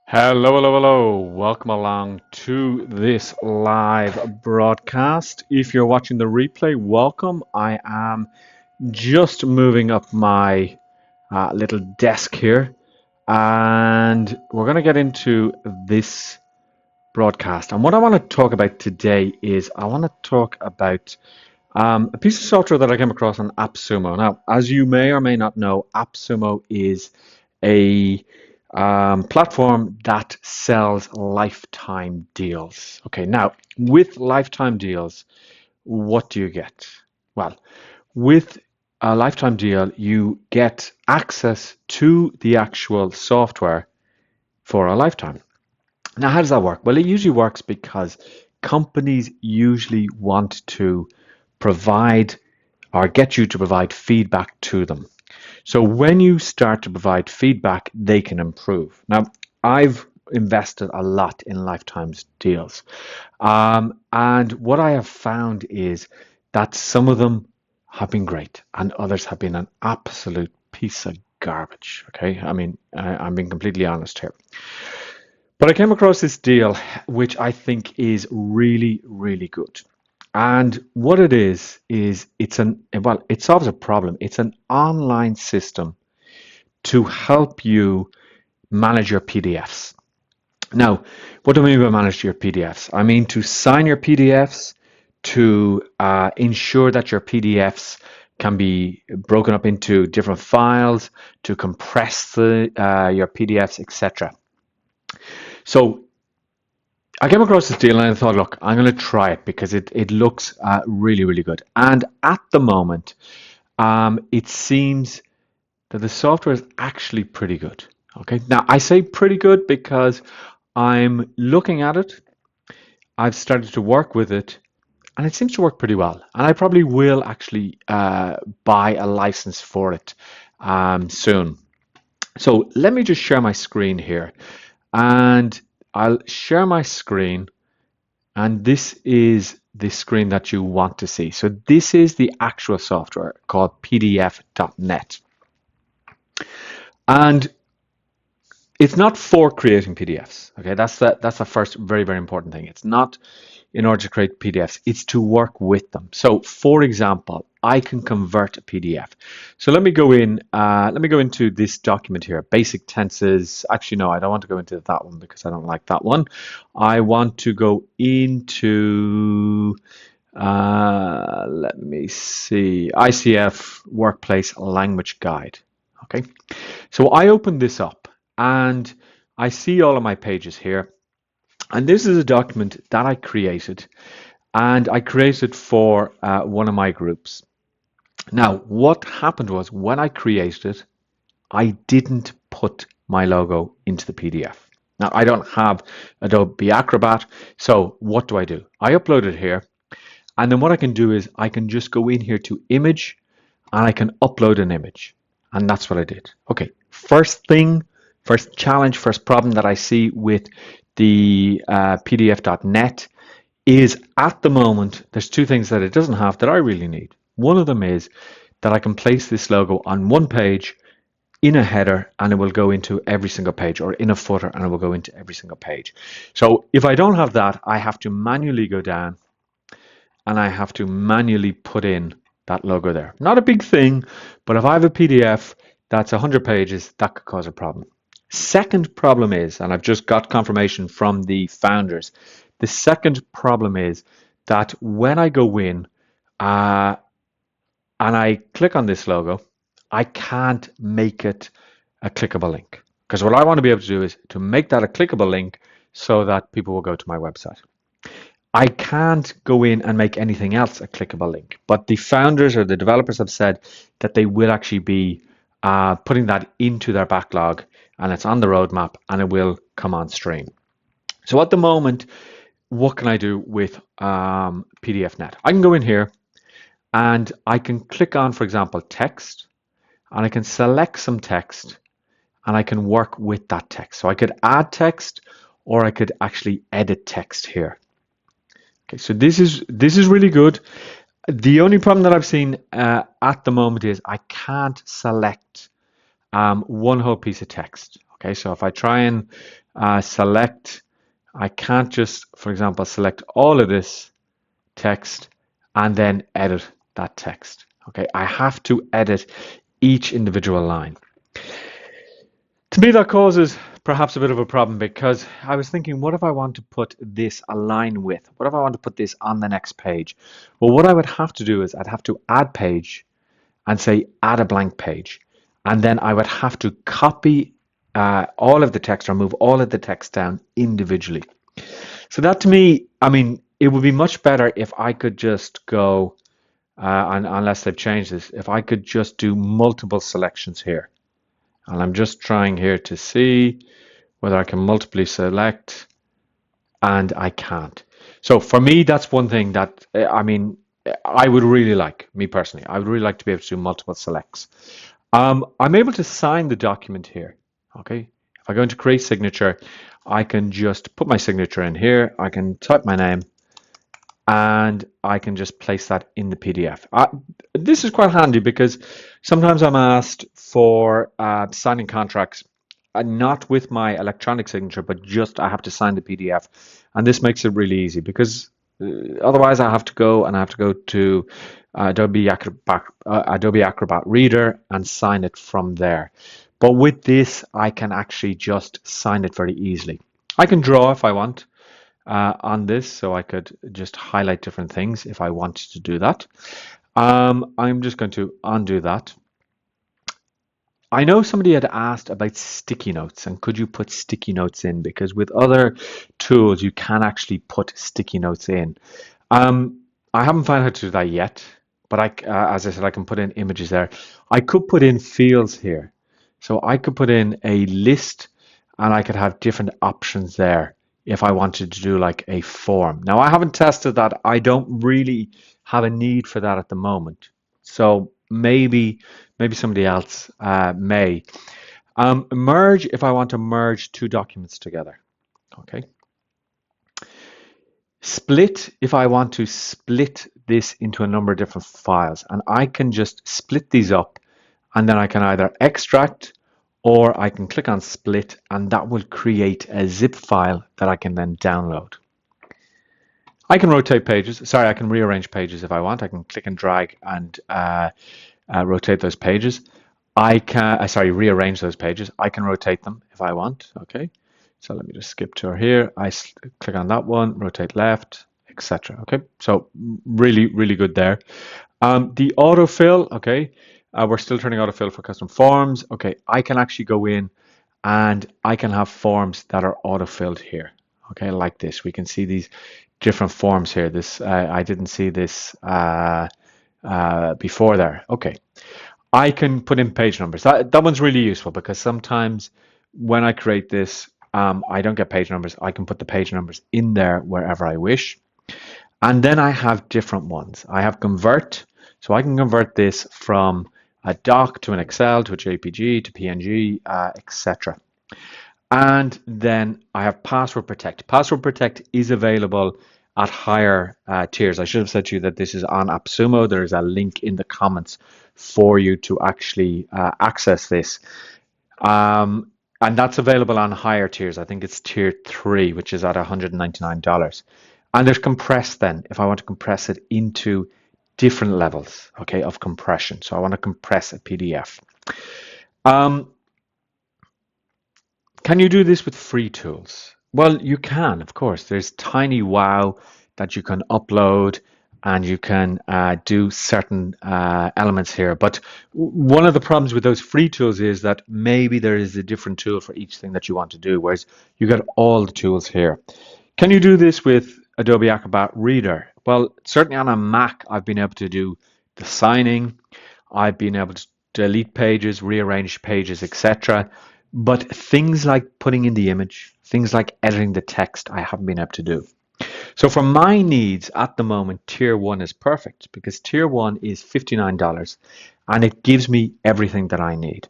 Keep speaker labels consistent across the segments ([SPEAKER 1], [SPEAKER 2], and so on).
[SPEAKER 1] Hello, hello, hello. Welcome along to this live broadcast. If you're watching the replay, welcome. I am just moving up my little desk here, and we're going to get into this broadcast. And what I want to talk about today is I want to talk about a piece of software that I came across on AppSumo. Now, as you may or may not know, AppSumo is a platform that sells lifetime deals. Okay, now with lifetime deals, what do you get? Well, with a lifetime deal, you get access to the actual software for a lifetime. Now, how does that work? Well, it usually works because companies usually want to provide or get you to provide feedback to them. So when you start to provide feedback, they can improve. Now, I've invested a lot in lifetimes deals. And what I have found is that some of them have been great and others have been an absolute piece of garbage. Okay. I mean, I'm being completely honest here. But I came across this deal, which I think is really, really good. And what it is it solves a problem. It's an online system to help you manage your PDFs. Now, what do I mean by manage your PDFs? I mean to sign your PDFs, to ensure that your PDFs can be broken up into different files, to compress your PDFs, etc. So I came across this deal and I thought, look, I'm going to try it because it looks really, really good. And at the moment, it seems that the software is actually pretty good. Okay, now I say pretty good because I'm looking at it, I've started to work with it, and it seems to work pretty well. And I probably will actually buy a license for it soon. So let me just share my screen here. And I'll share my screen, and this is the screen that you want to see. So this is the actual software called PDF.net. And it's not for creating PDFs. Okay, that's the first very, very important thing. It's not in order to create PDFs, it's to work with them. So for example, I can convert a PDF. So let me go into this document here, basic tenses. Actually, no, I don't want to go into that one because I don't like that one. I want to go into, let me see, ICF Workplace Language Guide. Okay, so I open this up and I see all of my pages here. And this is a document that I created, and I created for one of my groups. Now, what happened was when I created it, I didn't put my logo into the PDF. Now, I don't have Adobe Acrobat, so what do? I upload it here, and then what I can do is I can just go in here to image, and I can upload an image, and that's what I did. Okay, first challenge, first problem that I see with the PDF.net is at the moment, there's two things that it doesn't have that I really need. One of them is that I can place this logo on one page in a header and it will go into every single page, or in a footer and it will go into every single page. So if I don't have that, I have to manually go down and I have to manually put in that logo there. Not a big thing, but if I have a PDF that's 100 pages, that could cause a problem. Second problem is, and I've just got confirmation from the founders, the second problem is that when I go in and I click on this logo, I can't make it a clickable link. Because what I want to be able to do is to make that a clickable link so that people will go to my website. I can't go in and make anything else a clickable link, but the founders or the developers have said that they will actually be putting that into their backlog, and it's on the roadmap and it will come on stream. So at the moment, what can I do with PDF.net? I can go in here and I can click on, for example, text, and I can select some text and I can work with that text. So I could add text or I could actually edit text here. Okay, so this is really good. The only problem that I've seen at the moment is I can't select one whole piece of text. Okay, so if I try and select, I can't just, for example, select all of this text and then edit that text. Okay, I have to edit each individual line. To me, that causes perhaps a bit of a problem because I was thinking, what if I want to put this align with? What if I want to put this on the next page? Well, what I would have to do is I'd have to add page and say add a blank page. And then I would have to copy all of the text or move all of the text down individually. So that to me, I mean, it would be much better if I could just go, unless they've changed this, if I could just do multiple selections here. And I'm just trying here to see whether I can multiply select, and I can't. So for me, that's one thing that, I mean, I would really like, me personally, I would really like to be able to do multiple selects. I'm able to sign the document here. Okay, if I go into create signature, I can just put my signature in here. I can type my name and I can just place that in the PDF. This is quite handy because sometimes I'm asked for signing contracts, not with my electronic signature, but just I have to sign the PDF. And this makes it really easy because otherwise I have to go and I have to go to Adobe Acrobat Reader and sign it from there. But with this, I can actually just sign it very easily. I can draw if I want on this, so I could just highlight different things if I wanted to do that. I'm just going to undo that. I know somebody had asked about sticky notes and could you put sticky notes in, because with other tools you can actually put sticky notes in. I haven't found how to do that yet, but as I said, I can put in images there. I could put in fields here. So I could put in a list and I could have different options there if I wanted to do like a form. Now I haven't tested that. I don't really have a need for that at the moment. So maybe somebody else may. Merge if I want to merge two documents together. Okay. Split if I want to split this into a number of different files, and I can just split these up and then I can either extract or I can click on split and that will create a zip file that I can then download. I can rotate pages. Sorry, I can rearrange pages if I want. I can click and drag and rotate those pages. I can, rearrange those pages. I can rotate them if I want. Okay, so let me just skip to here. I click on that one, rotate left, etc. Okay, so really, really good there. The autofill, okay, we're still turning autofill for custom forms. Okay, I can actually go in and I can have forms that are autofilled here. Okay, like this. We can see these different forms here. This I didn't see this before there. Okay, I can put in page numbers. That one's really useful because sometimes when I create this, I don't get page numbers. I can put the page numbers in there wherever I wish. And then I have different ones. I have convert, so I can convert this from a doc to an Excel to a JPG to PNG, etc. And then I have password protect. Password protect is available at higher tiers. I should have said to you that this is on AppSumo. There is a link in the comments for you to actually access this. And that's available on higher tiers. I think it's tier 3, which is at $199. And there's compress then, if I want to compress it into different levels, okay, of compression. So I want to compress a PDF. Can you do this with free tools? Well, you can, of course. There's TinyWow that you can upload and you can do certain elements here. But one of the problems with those free tools is that maybe there is a different tool for each thing that you want to do, whereas you get all the tools here. Can you do this with Adobe Acrobat Reader? Well, certainly on a Mac, I've been able to do the signing. I've been able to delete pages, rearrange pages, etc. But things like putting in the image, things like editing the text, I haven't been able to do. So for my needs at the moment, tier 1 is perfect because tier 1 is $59 and it gives me everything that I need.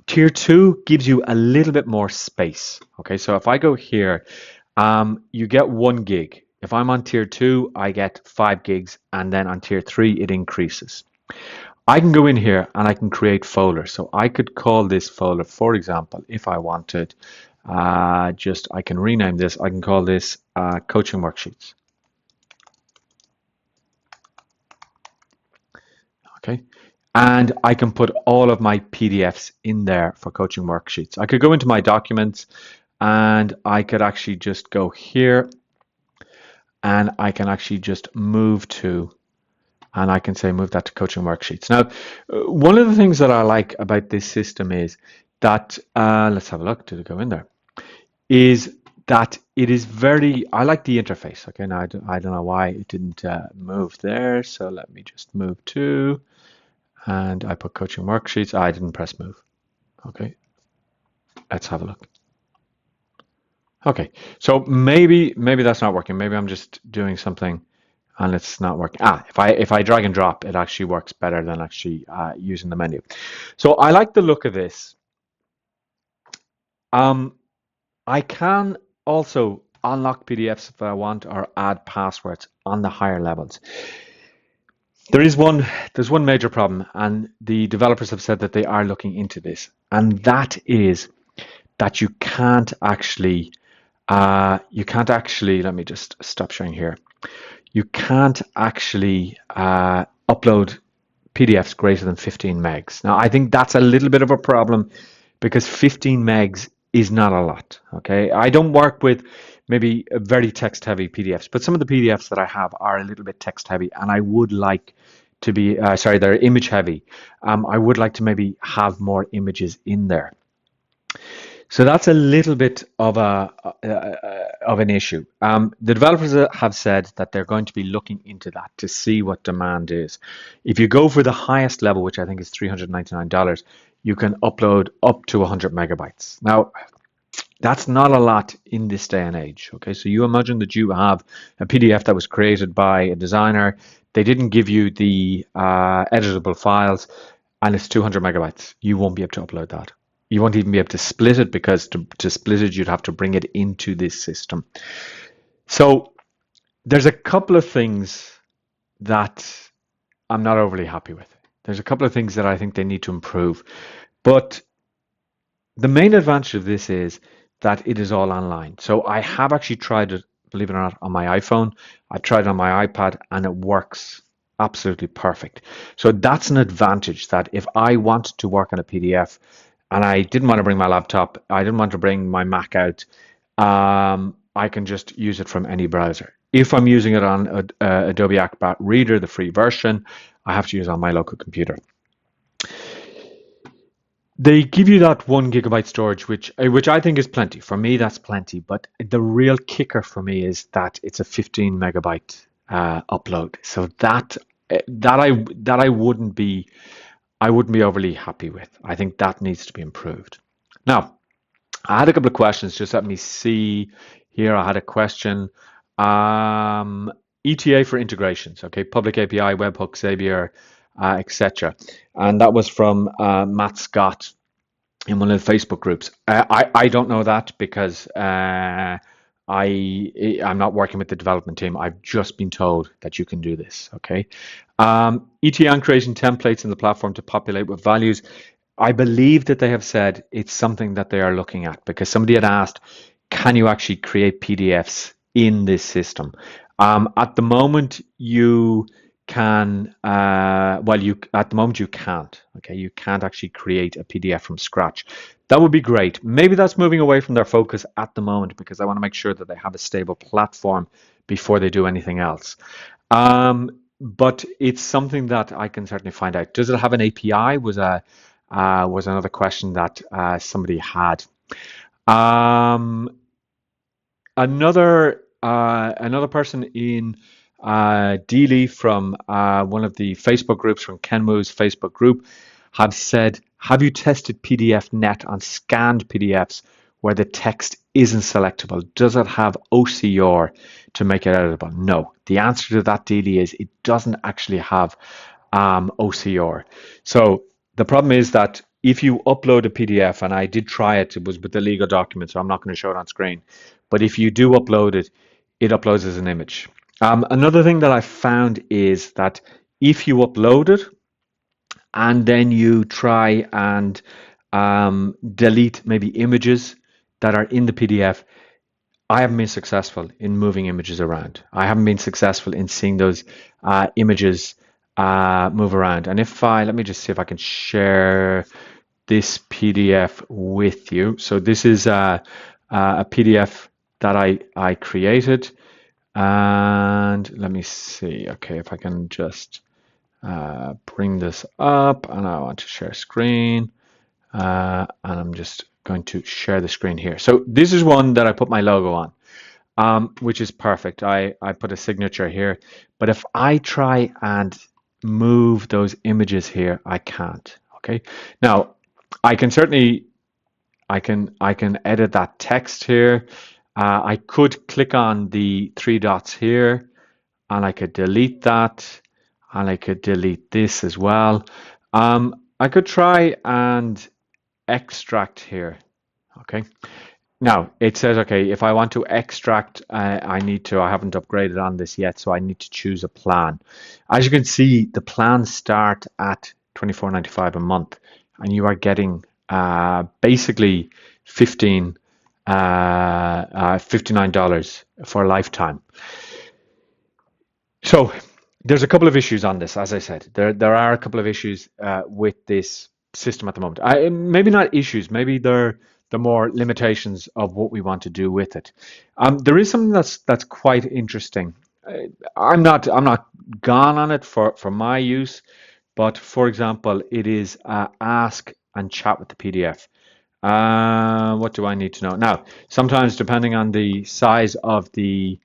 [SPEAKER 1] Tier 2 gives you a little bit more space. Okay, so if I go here, you get 1 gig. If I'm on tier 2, I get 5 gigs, and then on tier 3, it increases. I can go in here and I can create folders. So I could call this folder, for example, if I wanted, I can rename this. I can call this coaching worksheets. Okay. And I can put all of my PDFs in there for coaching worksheets. I could go into my documents and I could actually just go here and I can actually just move to, and I can say move that to coaching worksheets. Now, one of the things that I like about this system is that, let's have a look, did it go in there? Is that it is very, I like the interface. Okay, now I don't know why it didn't move there. So let me just move to, and I put coaching worksheets. I didn't press move. Okay, let's have a look. Okay, so maybe that's not working. Maybe I'm just doing something and it's not working. If I drag and drop, it actually works better than actually using the menu. So I like the look of this. I can also unlock PDFs if I want or add passwords on the higher levels. There's one major problem, and the developers have said that they are looking into this, and that is that you can't actually, let me just stop sharing here. You can't actually upload PDFs greater than 15 megs. Now, I think that's a little bit of a problem because 15 megs is not a lot. Okay, I don't work with maybe very text heavy PDFs, but some of the PDFs that I have are a little bit text heavy, and I would like to be, they're image heavy. I would like to maybe have more images in there. So that's a little bit of an issue. The developers have said that they're going to be looking into that to see what demand is. If you go for the highest level, which I think is $399, you can upload up to 100 megabytes. Now, that's not a lot in this day and age. Okay, so you imagine that you have a PDF that was created by a designer. They didn't give you the editable files, and it's 200 megabytes. You won't be able to upload that. You won't even be able to split it, because to split it, you'd have to bring it into this system. So there's a couple of things that I'm not overly happy with. There's a couple of things that I think they need to improve. But the main advantage of this is that it is all online. So I have actually tried it, believe it or not, on my iPhone. I tried it on my iPad, and it works absolutely perfect. So that's an advantage, that if I want to work on a PDF and I didn't want to bring my laptop, I didn't want to bring my Mac out, I can just use it from any browser. If I'm using it on Adobe Acrobat Reader, the free version, I have to use it on my local computer. They give you that 1 gigabyte storage, which I think is plenty. For me, that's plenty. But the real kicker for me is that it's a 15 megabyte upload. So that I wouldn't be overly happy with. I think that needs to be improved. Now, I had a couple of questions. Just let me see here. I had a question. ETA for integrations. Okay, public API, webhook, Zapier, etc. And that was from Matt Scott in one of the Facebook groups. I don't know that because I'm not working with the development team. I've just been told that you can do this. Okay. ETA on creating templates in the platform to populate with values. I believe that they have said it's something that they are looking at, because somebody had asked, can you actually create PDFs in this system? At the moment, you can, at the moment you can't. Okay, you can't actually create a PDF from scratch. That would be great. Maybe that's moving away from their focus at the moment, because I want to make sure that they have a stable platform before they do anything else. But it's something that I can certainly find out. Does it have an API? Was another question that somebody had. Another person in Dealey from one of the Facebook groups, from Kenmu's Facebook group, have said, have you tested PDF.net on scanned PDFs where the text isn't selectable? Does it have OCR to make it editable? No. The answer to that, Dealey, is it doesn't actually have OCR. So the problem is that if you upload a PDF, and I did try it, it was with the legal document, so I'm not going to show it on screen. But if you do upload it, it uploads as an image. Another thing that I found is that if you upload it, and then you try and delete maybe images that are in the PDF, I haven't been successful in moving images around. I haven't been successful in seeing those images move around. And if let me just see if I can share this PDF with you. So this is a PDF that I created. And let me see, okay, if I can just bring this up, and I want to share screen. And I'm just going to share the screen here. So this is one that I put my logo on, which is perfect. I put a signature here, but if I try and move those images here, I can't. Okay. Now, I can certainly, I can edit that text here. I could click on the three dots here, and I could delete that, and I could delete this as well. I could try and extract here. Okay. Now it says, okay, if I want to extract, I haven't upgraded on this yet, so I need to choose a plan. As you can see, the plans start at $24.95 a month, and you are getting basically $59 for a lifetime. So there's a couple of issues on this. As I said, there are a couple of issues with this system at the moment. Maybe not issues, maybe they're the more limitations of what we want to do with it. There is something that's quite interesting. I'm not gone on it for my use, but for example, it is ask and chat with the PDF. What do I need to know? Now, sometimes depending on the size of the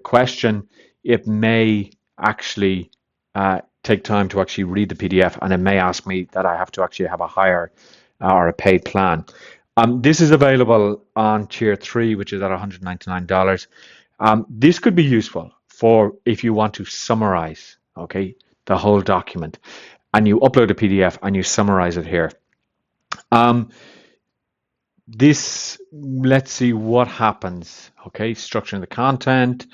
[SPEAKER 1] question, it may actually take time to actually read the PDF, and it may ask me that I have to actually have a higher or a paid plan. This is available on tier 3, which is at $199. This could be useful for if you want to summarize, okay, the whole document, and you upload a PDF and you summarize it here. Let's see what happens. Okay, structuring the content,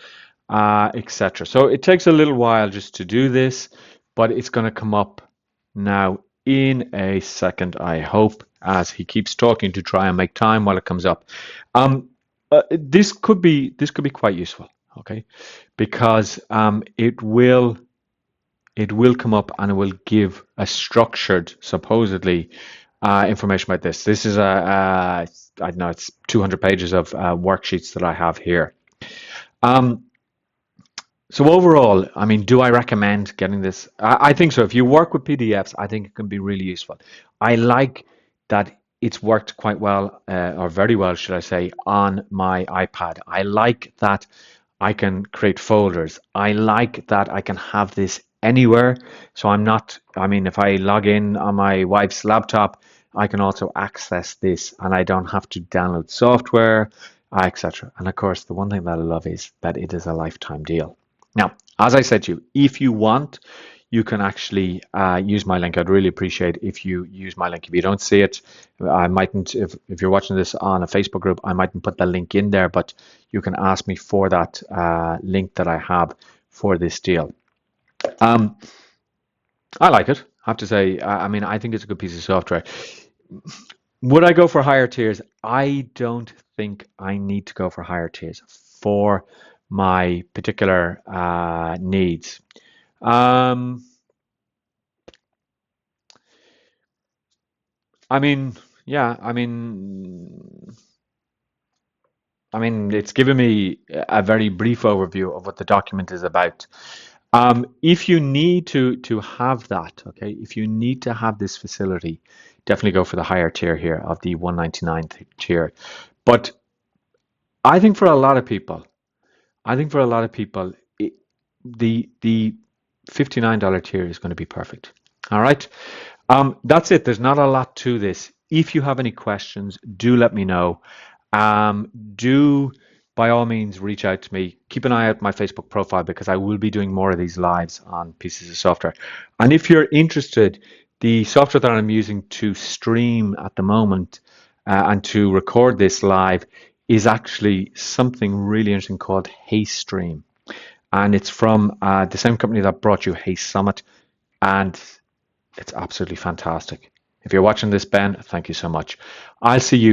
[SPEAKER 1] etc. So it takes a little while just to do this, but it's going to come up now in a second, I hope, as he keeps talking to try and make time while it comes up. This could be quite useful, okay, because it will come up and it will give a structured, supposedly, information about this. This is I don't know, it's 200 pages of worksheets that I have here. So overall, I mean, do I recommend getting this? I think so. If you work with PDFs, I think it can be really useful. I like that it's worked quite well, or very well, should I say, on my iPad. I like that I can create folders. I like that I can have this anywhere. So I mean, if I log in on my wife's laptop, I can also access this, and I don't have to download software, etc. And of course, the one thing that I love is that it is a lifetime deal. Now, as I said to you, if you want, you can actually use my link. I'd really appreciate if you use my link. If you don't see it, I mightn't, if you're watching this on a Facebook group, I mightn't put the link in there, but you can ask me for that link that I have for this deal. I like it, I have to say. I mean, I think it's a good piece of software. Would I go for higher tiers? I don't think I need to go for higher tiers for my particular needs. I mean, yeah, I mean, it's given me a very brief overview of what the document is about. If you need to have that, okay, if you need to have this facility, definitely go for the higher tier here of the $199 tier. But I think for a lot of people, the $59 tier is going to be perfect. All right. That's it. There's not a lot to this. If you have any questions, do let me know. Do by all means reach out to me. Keep an eye out my Facebook profile, because I will be doing more of these lives on pieces of software. And if you're interested, the software that I'm using to stream at the moment and to record this live is actually something really interesting called HeyStream. And it's from the same company that brought you Hey Summit. and it's absolutely fantastic. If you're watching this, Ben, thank you so much. I'll see you